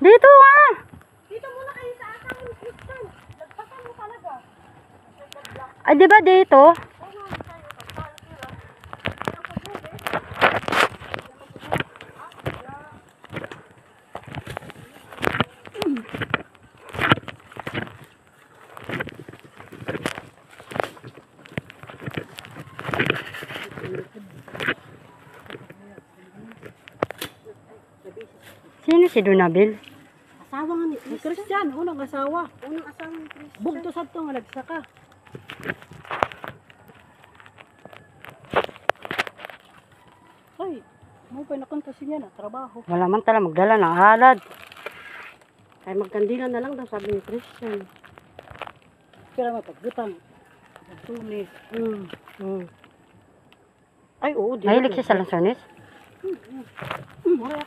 Dito ah! Dito muna kayo sa akin, Christian. Nagpasan mo talaga. Ay, di ba dito? Sino si Donabil? Asawa nga ni Christian, unang asawa. Unang asawa ni Christian. Bugto sa ito nga nagsaka. Ay, mo pa nakontas niya na trabaho. Wala man tala magdala ng halad. Kaya magkandilan na lang daw, sabi ni Christian. Pero mapagbutang. Nagtunis. Ay, oo. Mahilig siya sa lansones? Mura.